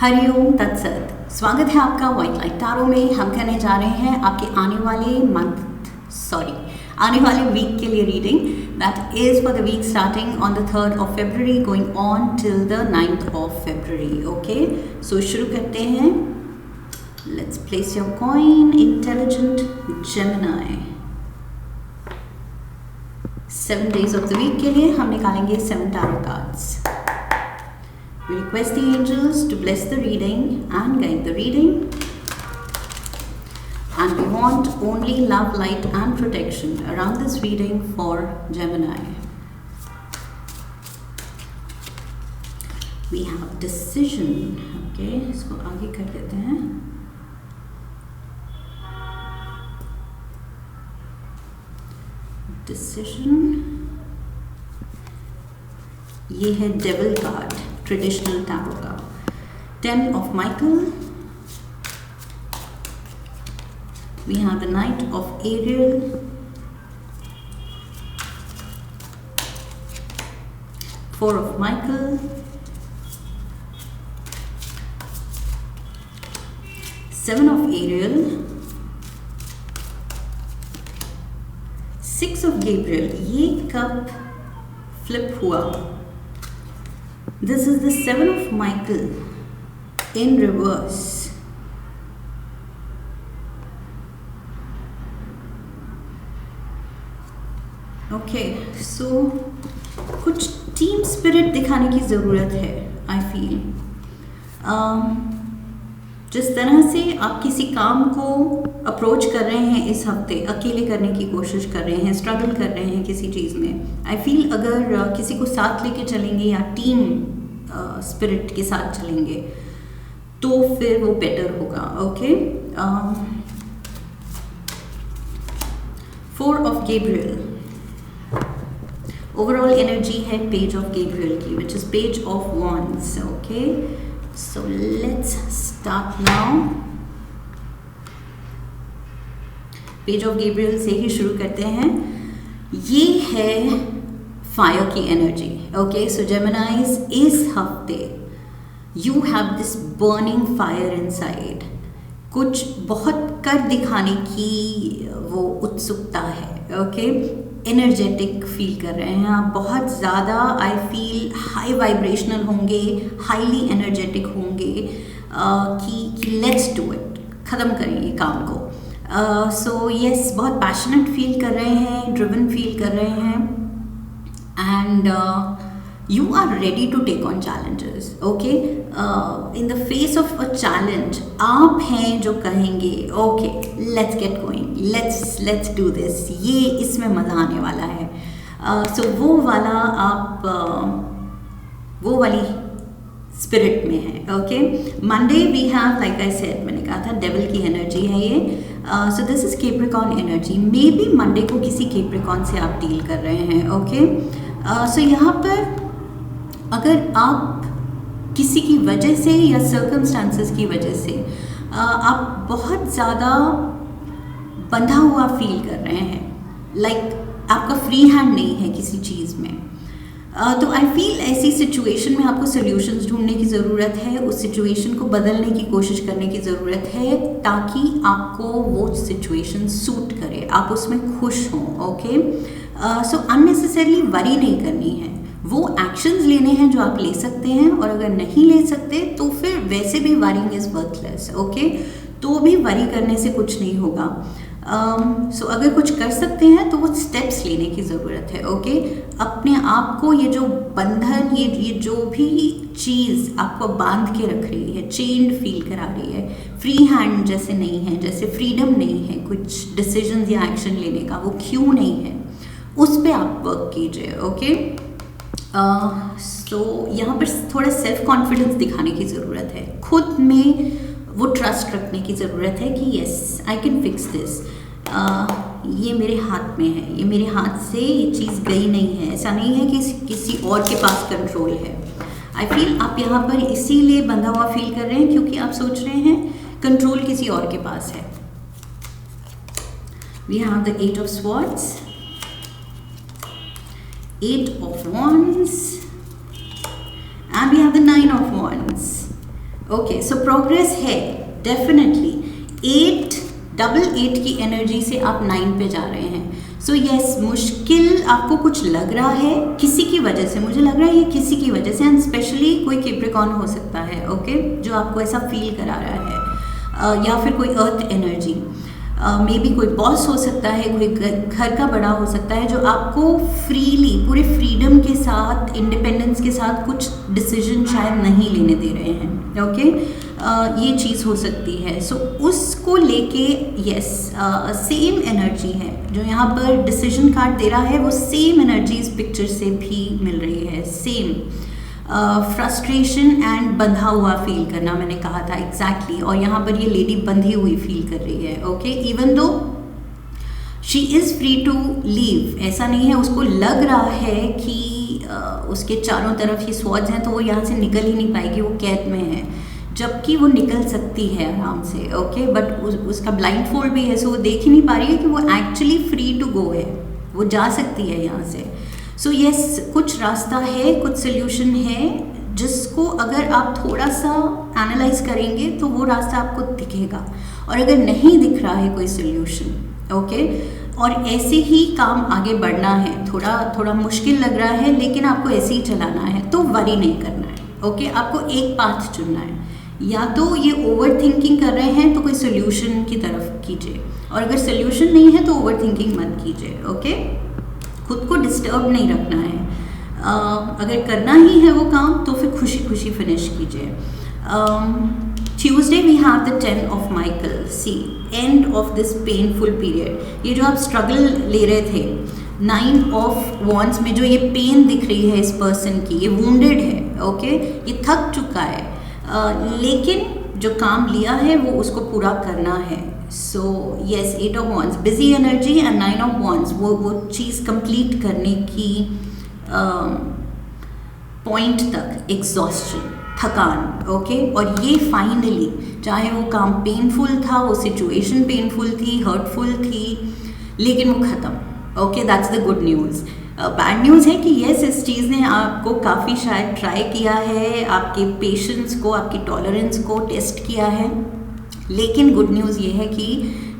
हरिओम तत्सत। स्वागत है आपका व्हाइट लाइट टारो में। हम करने जा रहे हैं आपके आने वाले वीक के लिए reading that is for the week starting on the 3rd of February going on till the 9th of February। Okay, so शुरू करते हैं। Let's place your coin. Intelligent Gemini. 7 days of the week के लिए हम निकालेंगे 7 tarot cards। We request the angels to bless the reading and guide the reading. And we want only love, light and protection around this reading for Gemini. We have decision. Okay, इसको आगे कर देते हैं। Decision. ये है devil card, traditional tarot का। 10 of Michael. We have the Knight of Ariel. 4 of Michael. 7 of Ariel. 6 of Gabriel. ये कब फ्लिप हुआ? This is the 7 of Michael in reverse. Okay, so कुछ टीम स्पिरिट दिखाने की ज़रूरत है। I feel जिस तरह से आप किसी काम को अप्रोच कर रहे हैं इस हफ्ते, अकेले करने की कोशिश कर रहे हैं, स्ट्रगल कर रहे हैं किसी चीज़ में, आई फील अगर किसी को साथ लेके चलेंगे या टीम स्पिरिट के साथ चलेंगे तो फिर वो बेटर होगा। Okay, 4 of Gabriel। Overall energy है पेज ऑफ गैब्रियल की, which is page of wands। Okay, so let's start now. Page of Gabriel से ही शुरू करते हैं। ये है फायर की एनर्जी। ओके, सो जेमिनाइज, इस हफ्ते you have this burning fire inside. कुछ बहुत कर दिखाने की वो उत्सुकता है। ओके, एनर्जेटिक फील कर रहे हैं आप बहुत ज़्यादा। आई फील हाई वाइब्रेशनल होंगे, हाईली एनर्जेटिक होंगे कि लेट्स डू इट, ख़त्म करें ये काम को। सो यस, बहुत पैशनेट फील कर रहे हैं, ड्रिवन फील कर रहे हैं, and you are ready to take on challenges. Okay, in the face of a challenge आप हैं जो कहेंगे okay let's get going, let's do this, ये इसमें मज़ा आने वाला है। सो वो वाला आप वो वाली स्पिरिट में है। Okay, Monday we have, like I said, मैंने कहा था डेविल की एनर्जी है ये। So this is Capricorn energy. May be Monday को किसी कैप्रिकॉर्न से आप डील कर रहे हैं। ओके, सो यहाँ पर अगर आप किसी की वजह से या सर्कमस्टांसेस की वजह से आप बहुत ज़्यादा बंधा हुआ फील कर रहे हैं, लाइक आपका फ्री हैंड नहीं है किसी चीज़ में, तो आई फील ऐसी सिचुएशन में आपको सॉल्यूशंस ढूंढने की ज़रूरत है। उस सिचुएशन को बदलने की कोशिश करने की ज़रूरत है ताकि आपको वो सिचुएशन सूट करे, आप उसमें खुश हों। ओके, सो अननेसेसरली वरी नहीं करनी है, वो एक्शंस लेने हैं जो आप ले सकते हैं, और अगर नहीं ले सकते तो फिर वैसे भी वरिंग इज़ वर्थलेस। ओके, तो भी वरी करने से कुछ नहीं होगा। सो अगर कुछ कर सकते हैं तो वो स्टेप्स लेने की ज़रूरत है। ओके, अपने आप को ये जो बंधन, ये जो भी चीज़ आपको बांध के रख रही है, चेन्ड फील करा रही है, फ्री हैंड जैसे नहीं है, जैसे फ्रीडम नहीं है कुछ डिसीजंस या एक्शन लेने का, वो क्यों नहीं है, उस पर आप वर्क कीजिए। ओके, सो यहाँ पर थोड़ा सेल्फ कॉन्फिडेंस दिखाने की ज़रूरत है, खुद में वो ट्रस्ट रखने की ज़रूरत है कि yes I can fix this, ये मेरे हाथ में है, ये मेरे हाथ से ये चीज़ गई नहीं है, ऐसा नहीं है कि किसी और के पास कंट्रोल है। आई फील आप यहाँ पर इसीलिए बंधा हुआ फील कर रहे हैं क्योंकि आप सोच रहे हैं कंट्रोल किसी और के पास है। We have the 8 of Swords, 8 of Wands, and we have the 9 of Wands. Okay, so progress है डेफिनेटली। 8 की एनर्जी से आप 9 पे जा रहे हैं। सो यस, मुश्किल आपको कुछ लग रहा है किसी की वजह से, मुझे लग रहा है ये किसी की वजह से, एंड स्पेशली कोई कैप्रिकॉर्न हो सकता है, ओके, जो आपको ऐसा फील करा रहा है, या फिर कोई अर्थ एनर्जी, मे बी कोई बॉस हो सकता है, कोई घर का बड़ा हो सकता है, जो आपको फ्रीली, पूरे फ्रीडम के साथ, इंडिपेंडेंस के साथ कुछ डिसीजन शायद नहीं लेने दे रहे हैं, ओके, ये चीज़ हो सकती है। सो उसको लेके यस, सेम एनर्जी है जो यहाँ पर डिसीजन कार्ड दे रहा है, वो सेम एनर्जी इस पिक्चर से भी मिल रही है। सेम फ्रस्ट्रेशन एंड बंधा हुआ फील करना, मैंने कहा था एग्जैक्टली, और यहाँ पर ये लेडी बंधी हुई फील कर रही है, okay, even though she is free to leave, ऐसा नहीं है, उसको लग रहा है कि उसके चारों तरफ ये स्वॉर्ड्स हैं तो वो यहाँ से निकल ही नहीं पाएगी, वो कैद में है, जबकि वो निकल सकती है आराम से, ओके, बट उसका ब्लाइंड फोल्ड भी है, सो वो देख ही नहीं पा रही है कि वो एक्चुअली फ्री टू गो है, वो जा सकती है यहाँ से। सो यस, कुछ रास्ता है, कुछ सोल्यूशन है, जिसको अगर आप थोड़ा सा एनालाइज करेंगे तो वो रास्ता आपको दिखेगा, और अगर नहीं दिख रहा है कोई सोल्यूशन, ओके, और ऐसे ही काम आगे बढ़ना है, थोड़ा मुश्किल लग रहा है लेकिन आपको ऐसे ही चलाना है, तो वरी नहीं करना है, ओके, आपको एक पाथ चुनना है, या तो ये ओवर थिंकिंग कर रहे हैं तो कोई सोल्यूशन की तरफ कीजिए, और अगर सोल्यूशन नहीं है तो ओवर थिंकिंग मत कीजिए, ओके, खुद को डिस्टर्ब नहीं रखना है, अगर करना ही है वो काम तो फिर खुशी खुशी फिनिश कीजिए। Tuesday we have the 10 of Michael, see end of this painful period, ये जो आप स्ट्रगल ले रहे थे, 9 ऑफ वॉन्ड्स में जो ये पेन दिख रही है इस पर्सन की, ये वुंडेड है, ओके, ये थक चुका है, लेकिन जो काम लिया है वो उसको पूरा करना है। So yes, 8 of wands busy energy, and 9 of wands वो चीज़ कंप्लीट करने की पॉइंट तक, एग्जॉस्शन, थकान, ओके, और ये फाइनली, चाहे वो काम पेनफुल था, वो सिचुएशन पेनफुल थी, हर्टफुल थी, लेकिन वो ख़त्म, okay, that's the good news. Bad news है कि यस, इस चीज़ ने आपको काफ़ी शायद ट्राई किया है, आपके पेशेंस को, आपकी टॉलरेंस को टेस्ट किया है, लेकिन गुड न्यूज़ ये है कि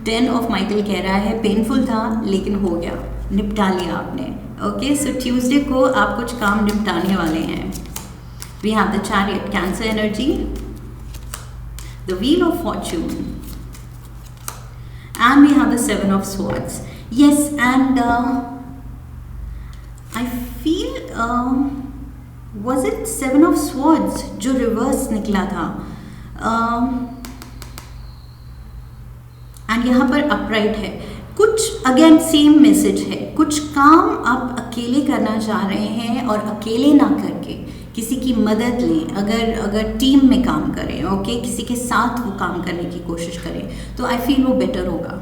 10 ऑफ माइकल कह रहा है पेनफुल था लेकिन हो गया, निपटा लिया आपने, ओके। सो ट्यूसडे को आप कुछ काम निपटाने वाले हैं। We have the chariot, Cancer energy, the wheel of fortune, and we have the 7 of swords, yes, and I feel was it 7 of swords जो रिवर्स निकला था, एंड यहाँ पर अपराइट है, कुछ अगेन सेम मैसेज है, कुछ काम आप अकेले करना चाह रहे हैं और अकेले ना करके किसी की मदद लें, अगर टीम में काम करें, ओके, किसी के साथ वो काम करने की कोशिश करें, तो आई फील वो बेटर होगा,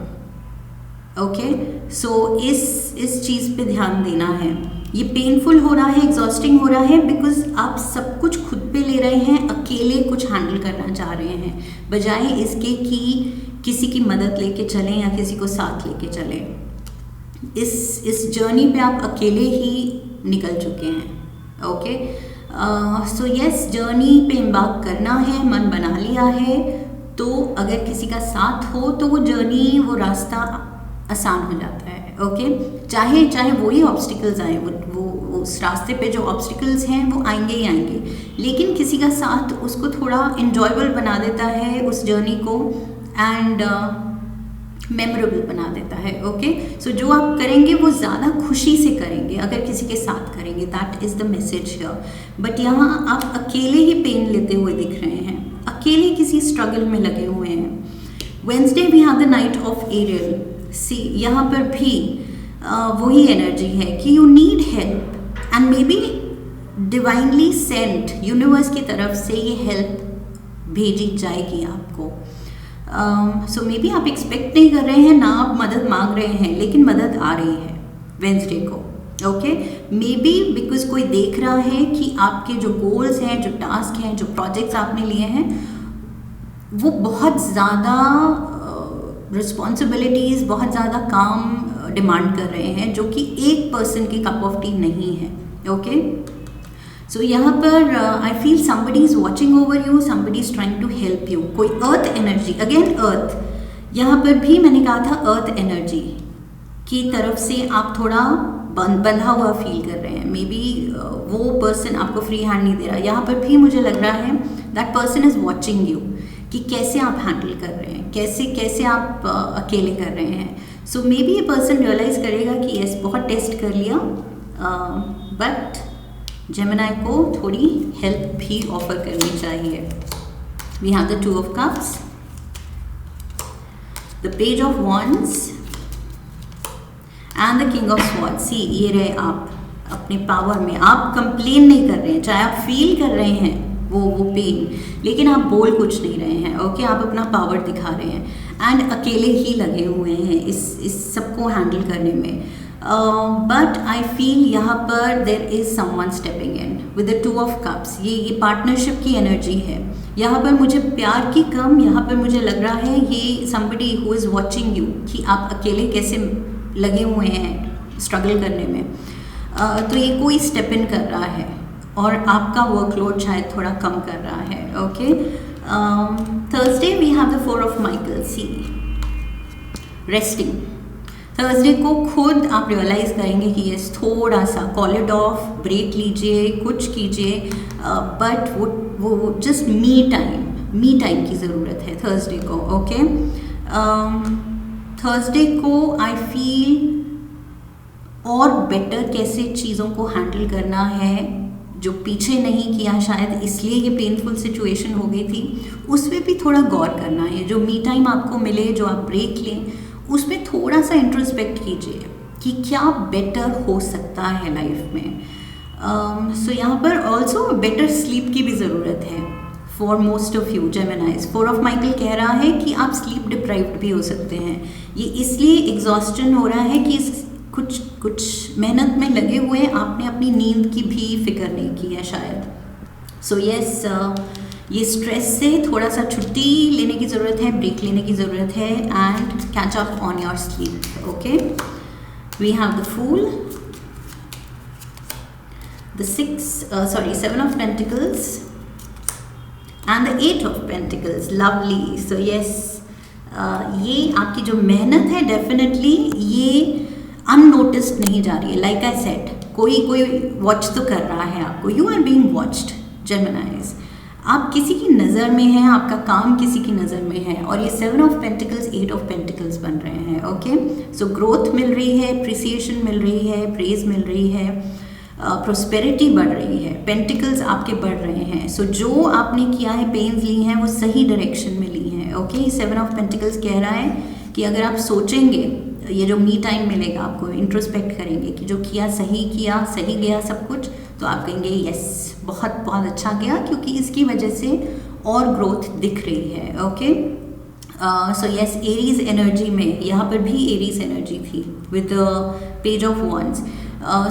ओके। सो इस चीज़ पे ध्यान देना है। ये पेनफुल हो रहा है, एग्जॉस्टिंग हो रहा है, बिकॉज आप सब कुछ खुद पे ले रहे हैं, अकेले कुछ हैंडल करना चाह रहे हैं, बजाय इसके कि किसी की मदद लेके चलें या किसी को साथ लेके चलें। इस जर्नी पे आप अकेले ही निकल चुके हैं, ओके। सो यस, जर्नी पे एम्बार्क करना है, मन बना लिया है, तो अगर किसी का साथ हो तो वो जर्नी, वो रास्ता आसान हो जाता है, ओके। चाहे वही ऑब्स्टिकल्स आए, वो उस रास्ते पे जो ऑब्स्टिकल्स हैं वो आएंगे ही आएंगे, लेकिन किसी का साथ उसको थोड़ा इन्जॉयबल बना देता है, उस जर्नी को, एंड मेमोरेबल बना देता है, ओके। सो जो आप करेंगे वो ज़्यादा खुशी से करेंगे अगर किसी के साथ करेंगे, that is the message here. But यहाँ आप अकेले ही पेन लेते हुए दिख रहे हैं, अकेले किसी स्ट्रगल में लगे हुए हैं। Wednesday we have the knight of Ariel, see यहाँ पर भी वही एनर्जी है कि you need help, and may be divinely sent, universe की तरफ से ये हेल्प भेजी जाएगी आपको। सो मे बी आप एक्सपेक्ट नहीं कर रहे हैं, ना आप मदद मांग रहे हैं, लेकिन मदद आ रही है वेंसडे को, ओके। मे बी बिकॉज कोई देख रहा है कि आपके जो गोल्स हैं, जो टास्क हैं, जो प्रोजेक्ट्स आपने लिए हैं, वो बहुत ज़्यादा रिस्पॉन्सिबिलिटीज़, बहुत ज़्यादा काम डिमांड कर रहे हैं, जो कि एक पर्सन की कप ऑफ टी नहीं है, ओके। सो यहाँ पर I feel somebody is watching over you, somebody is trying to help you. कोई अर्थ एनर्जी, अगेन अर्थ, यहाँ पर भी मैंने कहा था अर्थ एनर्जी की तरफ से आप थोड़ा बंधा हुआ फील कर रहे हैं. मे बी वो पर्सन आपको फ्री हैंड नहीं दे रहा. यहाँ पर भी मुझे लग रहा है that person is watching you कि कैसे आप हैंडल कर रहे हैं, कैसे कैसे आप अकेले कर रहे हैं. सो मे बी ये पर्सन रियलाइज करेगा कि यस बहुत टेस्ट कर लिया, बट जेमिनाई को थोड़ी हेल्प भी ऑफर करनी चाहिए. We have the 2 of Cups, the page of Wands and the king of swords. See ये रहे आप अपने पावर में, आप कंप्लेन नहीं कर रहे हैं, चाहे आप फील कर रहे हैं वो पेन, लेकिन आप बोल कुछ नहीं रहे हैं. ओके आप अपना पावर दिखा रहे हैं एंड अकेले ही लगे हुए हैं इस सबको हैंडल करने में. बट आई फील यहाँ पर there is someone stepping in with the 2 of Cups. ये पार्टनरशिप की एनर्जी है. यहाँ पर मुझे प्यार की कम, यहाँ पर मुझे लग रहा है ये somebody who is watching you कि आप अकेले कैसे लगे हुए हैं स्ट्रगल करने में. तो ये कोई स्टेप इन कर रहा है और आपका वर्कलोड शायद थोड़ा कम कर रहा है. Okay Thursday we have the 4 of Michael. See resting. Thursday को खुद आप रियलाइज़ करेंगे कि यस थोड़ा सा कॉल इट ऑफ, ब्रेक लीजिए, कुछ कीजिए, बट वो जस्ट मी टाइम की ज़रूरत है थर्सडे को. ओके थर्सडे को आई फील और बेटर कैसे चीज़ों को हैंडल करना है जो पीछे नहीं किया शायद इसलिए ये पेनफुल सिचुएशन हो गई थी, उसमें भी थोड़ा गौर करना है. जो मी टाइम आपको मिले, जो आप ब्रेक लें, उसमें थोड़ा सा इंट्रोस्पेक्ट कीजिए कि क्या बेटर हो सकता है लाइफ में. सो यहाँ पर ऑल्सो बेटर स्लीप की भी ज़रूरत है for most of you जेमिनाइज. 4 of Michael कह रहा है कि आप स्लीप डिप्राइव्ड भी हो सकते हैं. ये इसलिए एग्जॉस्टन हो रहा है कि कुछ मेहनत में लगे हुए हैं, आपने अपनी नींद की भी फिक्र नहीं की है शायद. सो यस ये स्ट्रेस से थोड़ा सा छुट्टी लेने की ज़रूरत है, ब्रेक लेने की ज़रूरत है and catch up on your sleep. Okay we have the fool, the 7 of Pentacles and the 8 of Pentacles. Lovely. So yes ये आपकी जो मेहनत है डेफिनेटली ये अननोटिस्ड नहीं जा रही है. लाइक आई सेड कोई वॉच तो कर रहा है आपको. You are being watched Geminis. आप किसी की नज़र में हैं, आपका काम किसी की नज़र में है और ये 7 of Pentacles 8 of Pentacles बन रहे हैं. ओके सो ग्रोथ मिल रही है, अप्रिसिएशन मिल रही है, प्रेज मिल रही है, प्रोस्पेरिटी बढ़ रही है, पेंटिकल्स आपके बढ़ रहे हैं. सो जो आपने किया है, पेन्स ली हैं, वो सही डायरेक्शन में ली हैं. ओके 7 of Pentacles कह रहा है कि अगर आप सोचेंगे, ये जो मी टाइम मिलेगा आपको, इंट्रोस्पेक्ट करेंगे कि जो किया, सही गया सब कुछ, तो आप कहेंगे यस बहुत अच्छा गया क्योंकि इसकी वजह से और ग्रोथ दिख रही है. Okay so yes Aries energy में यहाँ पर भी एरीज एनर्जी थी विद पेज ऑफ Wands.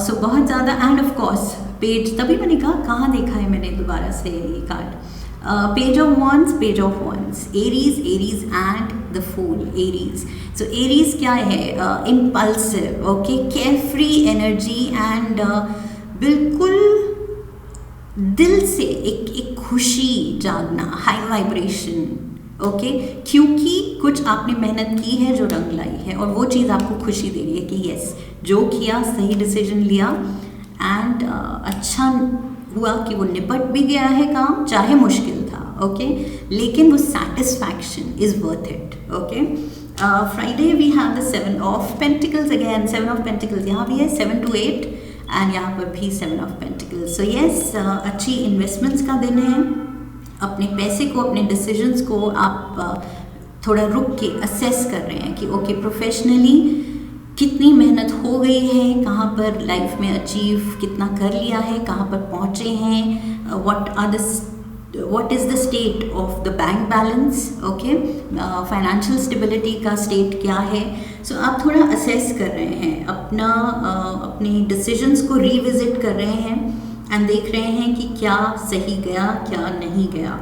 सो बहुत ज़्यादा एंड ऑफ कोर्स पेज, तभी मैंने कहा कहाँ देखा है मैंने दोबारा से ये card. Page of Wands, Aries and the fool. Aries. So Aries क्या है? Impulsive. Okay carefree energy and बिल्कुल दिल से एक खुशी जागना, हाई वाइब्रेशन. ओके क्योंकि कुछ आपने मेहनत की है जो रंग लाई है और वो चीज़ आपको खुशी दे रही है कि यस जो किया सही डिसीजन लिया एंड अच्छा हुआ कि वो निपट भी गया है काम, चाहे मुश्किल था. ओके लेकिन वो satisfaction is worth it. Okay Friday we have the 7 of Pentacles again. 7 of Pentacles यहाँ भी है, 7 to 8 एंड यहाँ पर भी 7 of Pentacles. सो यस अच्छी इन्वेस्टमेंट्स का दिन है. अपने पैसे को, अपने डिसीजंस को आप थोड़ा रुक के असेस कर रहे हैं कि ओके प्रोफेशनली कितनी मेहनत हो गई है, कहाँ पर लाइफ में अचीव कितना कर लिया है, कहाँ पर पहुँचे हैं, what is the state of the bank balance. Okay financial stability का स्टेट क्या है. सो आप थोड़ा असेस कर रहे हैं, अपने डिसीजंस को रिविजिट कर रहे हैं एंड देख रहे हैं कि क्या सही गया, क्या नहीं गया.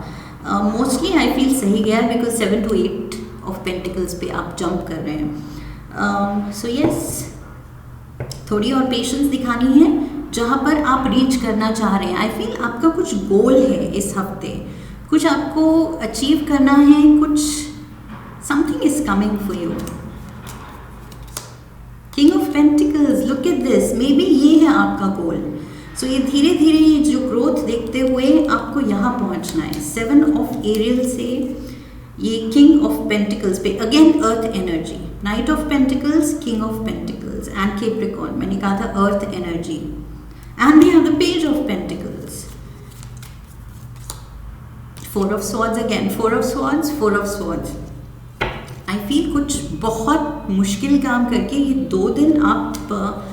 मोस्टली आई फील सही गया बिकॉज 7 to 8 of Pentacles पे आप जंप कर रहे हैं. सो यस थोड़ी और पेशेंस दिखानी है जहाँ पर आप रीच करना चाह रहे हैं। आई फील आपका कुछ गोल है इस हफ्ते, कुछ आपको अचीव करना है, कुछ something is coming for you. King of pentacles, look at this, may be ये है आपका गोल। सो ये धीरे धीरे जो ग्रोथ देखते हुए आपको यहाँ पहुँचना है। 7 ऑफ एरियल से ये किंग ऑफ पेंटिकल्स पे again earth energy, knight of pentacles, king of pentacles and Capricorn, मैंने कहा था earth energy, and we have the page of pentacles, 4 of swords again, 4 of swords, 4 of swords. I feel कुछ बहुत मुश्किल काम करके ये 2 दिन आप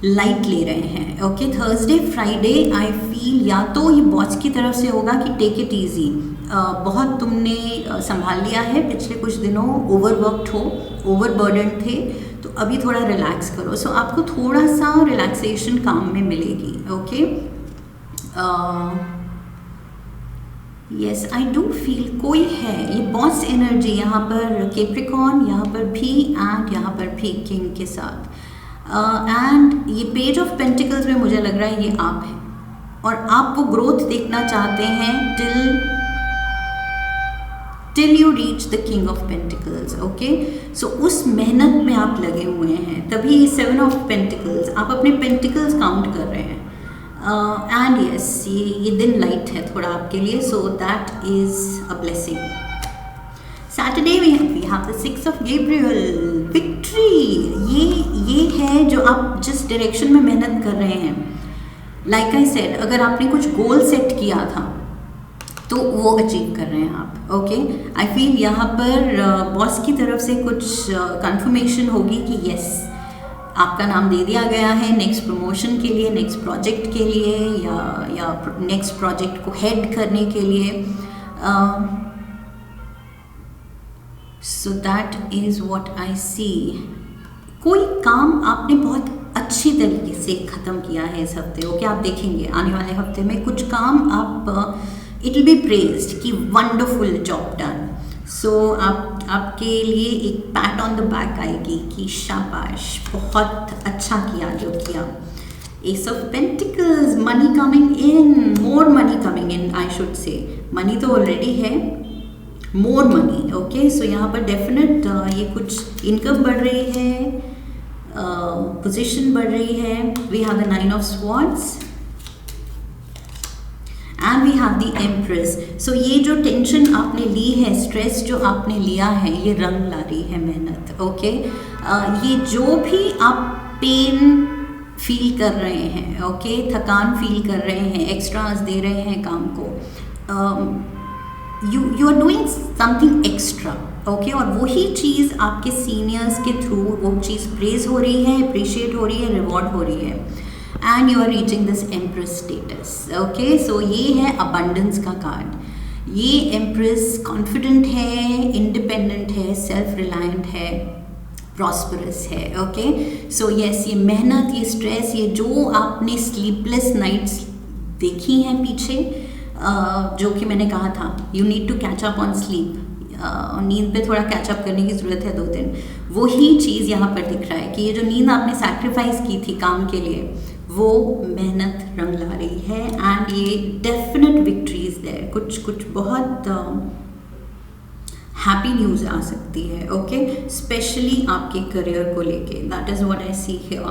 लाइट ले रहे हैं। Okay, Thursday Friday I feel या तो ये बॉस की तरफ से होगा कि टेक इट ईजी, बहुत तुमने संभाल लिया है पिछले कुछ दिनों, ओवरवर्कड हो, ओवरबर्डन थे, तो अभी थोड़ा रिलैक्स करो। सो आपको थोड़ा सा रिलैक्सेशन काम में मिलेगी। Okay, yes I do feel कोई है, ये बॉस एनर्जी यहाँ पर कैप्रिकॉर्न, यहाँ पर भी एंड यहाँ पर भी किंग के साथ, एंड ये पेज ऑफ पेंटिकल्स में मुझे लग रहा है ये आप हैं और आप वो ग्रोथ देखना चाहते हैं till you reach the king of pentacles. Okay, so उस मेहनत में आप लगे हुए हैं, तभी 7 ऑफ पेंटिकल्स, आप अपने पेंटिकल्स काउंट कर रहे हैं, एंड यस ये दिन लाइट है थोड़ा आपके लिए, so that is a blessing. Saturday we have the 6 of Gabriel, victory, ये है जो आप जिस डायरेक्शन में मेहनत कर रहे हैं। लाइक आई सेड, अगर आपने कुछ गोल सेट किया था तो वो अचीव कर रहे हैं आप। ओके, आई फील यहाँ पर बॉस की तरफ से कुछ कंफर्मेशन होगी कि यस आपका नाम दे दिया गया है नेक्स्ट प्रमोशन के लिए, नेक्स्ट प्रोजेक्ट के लिए, या नेक्स्ट प्रोजेक्ट को हेड करने के लिए। So that is what I see. कोई काम आपने बहुत अच्छी तरीके से ख़त्म किया है इस हफ्ते। ओके, आप देखेंगे आने वाले हफ्ते में कुछ काम आप इट विल बी प्रेज्ड कि वंडरफुल जॉब डन। सो आपके लिए एक पैट ऑन द बैक आएगी कि शाबाश, बहुत अच्छा किया जो किया। S of pentacles, money coming in, more money coming in, I should say, money तो ऑलरेडी है, मोर मनी। ओके, सो यहाँ पर डेफिनेट ये कुछ इनकम बढ़ रही है, पोजीशन बढ़ रही है। We have the 9 of swords and we have the empress. So ये जो टेंशन आपने ली है, स्ट्रेस जो आपने लिया है, ये रंग ला रही है मेहनत। ओके, ये जो भी आप पेन फील कर रहे हैं, ओके, थकान फील कर रहे हैं, एक्स्ट्रास दे रहे हैं काम को, you are doing something extra. Okay, और वही चीज़ आपके सीनियर्स के थ्रू वो चीज़ प्रेज हो रही है, अप्रिशिएट हो रही है, रिवॉर्ड हो रही है, and you are reaching this empress status. Okay, so ये है अबंडेंस का कार्ड। ये एम्प्रेस कॉन्फिडेंट है, इंडिपेंडेंट है, सेल्फ रिलायंट है, प्रॉस्परस है। ओके, सो यस ये मेहनत, ये स्ट्रेस, ये जो आपने स्लीपलेस नाइट्स देखी हैं पीछे, जो कि मैंने कहा था you need to catch up on sleep, नींद पे थोड़ा कैचअप करने की ज़रूरत है 2 दिन, वही चीज़ यहाँ पर दिख रहा है कि ये जो नींद आपने सैक्रिफाइस की थी काम के लिए, वो मेहनत रंग ला रही है, एंड ये डेफिनेट विक्ट्रीज देयर, कुछ बहुत हैप्पी न्यूज़ आ सकती है। ओके, स्पेशली आपके करियर को लेके, that is what I see here.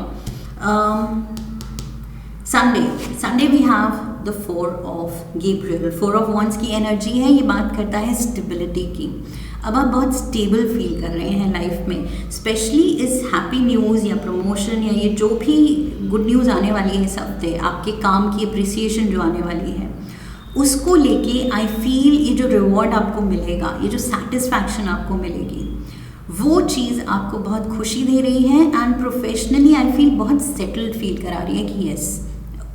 Sunday we have the 4 of Gabriel, 4 of wands की एनर्जी है, ये बात करता है स्टेबिलिटी की। अब आप बहुत स्टेबल फील कर रहे हैं लाइफ में, स्पेशली इस हैप्पी न्यूज़ या प्रमोशन या ये जो भी गुड न्यूज़ आने वाली है इस हफ्ते, आपके काम की अप्रिसिएशन जो आने वाली है, उसको लेके आई फील ये जो रिवॉर्ड आपको मिलेगा, ये जो सेटिस्फैक्शन आपको मिलेगी, वो चीज़ आपको बहुत खुशी दे रही है, एंड प्रोफेशनली आई फील बहुत सेटल्ड फील करा रही है कि यस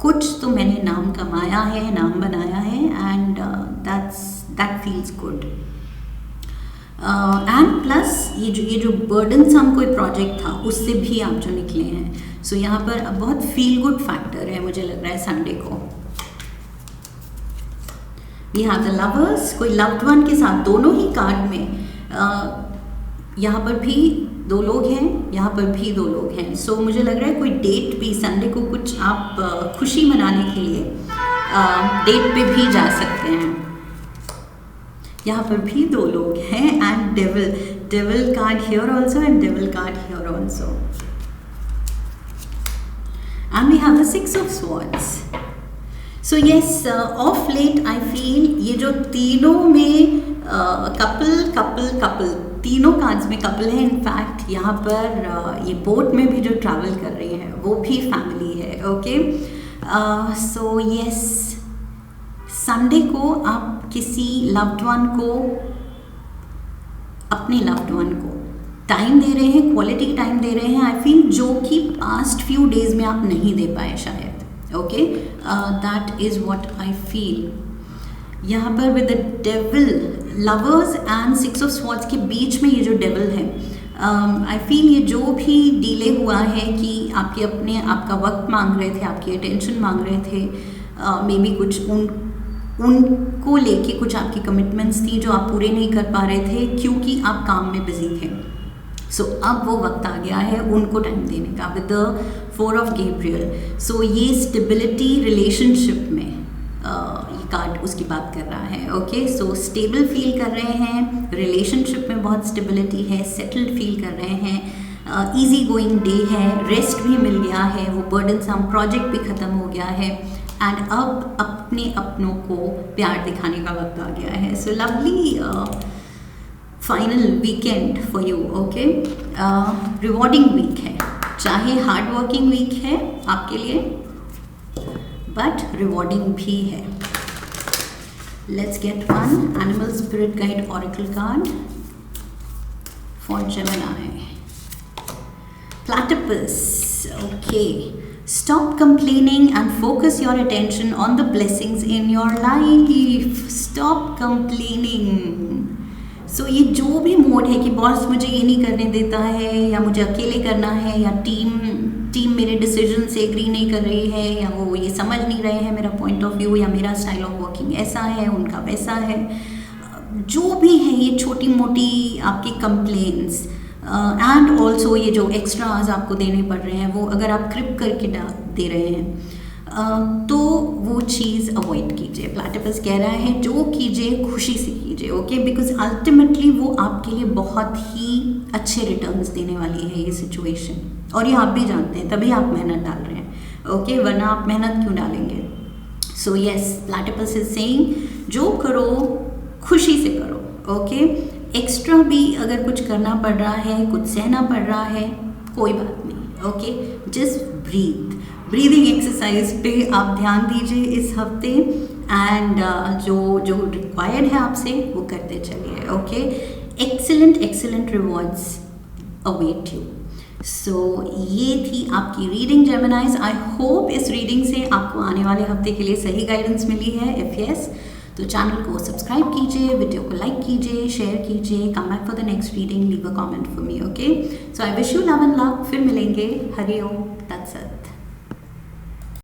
कुछ तो मैंने नाम कमाया है, नाम बनाया है, and that feels good. And plus ये जो बर्डनसम कोई प्रोजेक्ट था उससे भी आप जो निकले हैं, सो यहाँ पर अब बहुत फील गुड फैक्टर है मुझे लग रहा है संडे को। वी हैव द लवर्स, कोई लव्ड वन के साथ, दोनों ही कार्ड में यहाँ पर भी 2 लोग हैं, यहाँ पर भी 2 लोग हैं। सो मुझे लग रहा है कोई डेट भी संडे को कुछ आप खुशी मनाने के लिए डेट पे भी जा सकते हैं। यहाँ पर भी 2 लोग हैं and devil card here also and devil card here also and we have the 6 of swords. So yes, of late I feel ये जो तीनों में कपल तीनों कार्ड्स में कपल है। इनफैक्ट यहाँ पर ये बोट में भी जो ट्रैवल कर रही है वो भी फैमिली है। ओके, सो यस, संडे को आप किसी लव्ड वन को, अपने लव्ड वन को टाइम दे रहे हैं, क्वालिटी टाइम दे रहे हैं आई फील, जो कि पास्ट फ्यू डेज में आप नहीं दे पाए शायद। Okay, that is what I feel. यहाँ पर with the devil, lovers and 6 of swords के बीच में ये जो डेविल है, आई फील ये जो भी डिले हुआ है कि आपका वक्त मांग रहे थे, आपकी अटेंशन मांग रहे थे, मे बी कुछ उनको लेके कुछ आपकी कमिटमेंट्स थी जो आप पूरे नहीं कर पा रहे थे क्योंकि आप काम में बिजी थे। सो अब वो वक्त आ गया है उनको टाइम देने का विद द 4 ऑफ गैब्रियल। सो ये स्टेबिलिटी रिलेशनशिप में ये कार्ड उसकी बात कर रहा है। ओके, सो स्टेबल फील कर रहे हैं, रिलेशनशिप में बहुत स्टेबिलिटी है, सेटल्ड फील कर रहे हैं, इजी गोइंग डे है, रेस्ट भी मिल गया है, वो बर्डनसम प्रोजेक्ट भी ख़त्म हो गया है एंड अब अपने अपनों को प्यार दिखाने का वक्त आ गया है। So lovely final weekend for you. Okay, rewarding week है, चाहे हार्ड वर्किंग वीक है आपके लिए बट रिवॉर्डिंग भी है। Let's get one animal spirit guide oracle card for Gemini. Platypus. Okay, stop complaining and focus your attention on the blessings in your life. Stop complaining. So ये जो भी mode है कि बॉस मुझे ये नहीं करने देता है या मुझे अकेले करना है या टीम मेरे डिसीजन से एग्री नहीं कर रही है या वो ये समझ नहीं रहे हैं मेरा पॉइंट ऑफ व्यू या मेरा स्टाइल ऑफ वर्किंग ऐसा है, उनका वैसा है, जो भी है ये छोटी मोटी आपकी कंप्लेंट्स एंड ऑल्सो ये जो एक्स्ट्राज आपको देने पड़ रहे हैं वो अगर आप क्रिप करके दे रहे हैं तो वो चीज़ अवॉइड कीजिए। प्लैटिपस कह रहा है जो कीजिए खुशी से कीजिए। ओके, बिकॉज अल्टीमेटली वो आपके लिए बहुत ही अच्छे रिटर्न्स देने वाली है ये सिचुएशन, और ये आप भी जानते हैं तभी आप मेहनत डाल रहे हैं। ओके, वरना आप मेहनत क्यों डालेंगे। So yes, platypus is saying जो करो खुशी से करो। ओके, एक्स्ट्रा भी अगर कुछ करना पड़ रहा है, कुछ सहना पड़ रहा है, कोई बात नहीं। ओके, जस्ट ब्रीदिंग एक्सरसाइज पे आप ध्यान दीजिए इस हफ्ते एंड जो रिक्वायर्ड है आपसे वो करते चलिए। Okay, excellent rewards await you. So ये थी आपकी रीडिंग जेमिनाइज। आई होप इस रीडिंग से आपको आने वाले हफ्ते के लिए सही गाइडेंस मिली है। इफ यस, तो चैनल को सब्सक्राइब कीजिए, वीडियो को लाइक कीजिए, शेयर कीजिए, come back for the next reading, leave a comment for me. Okay, so I wish you love and luck. फिर मिलेंगे। हरि ओम तत्सत।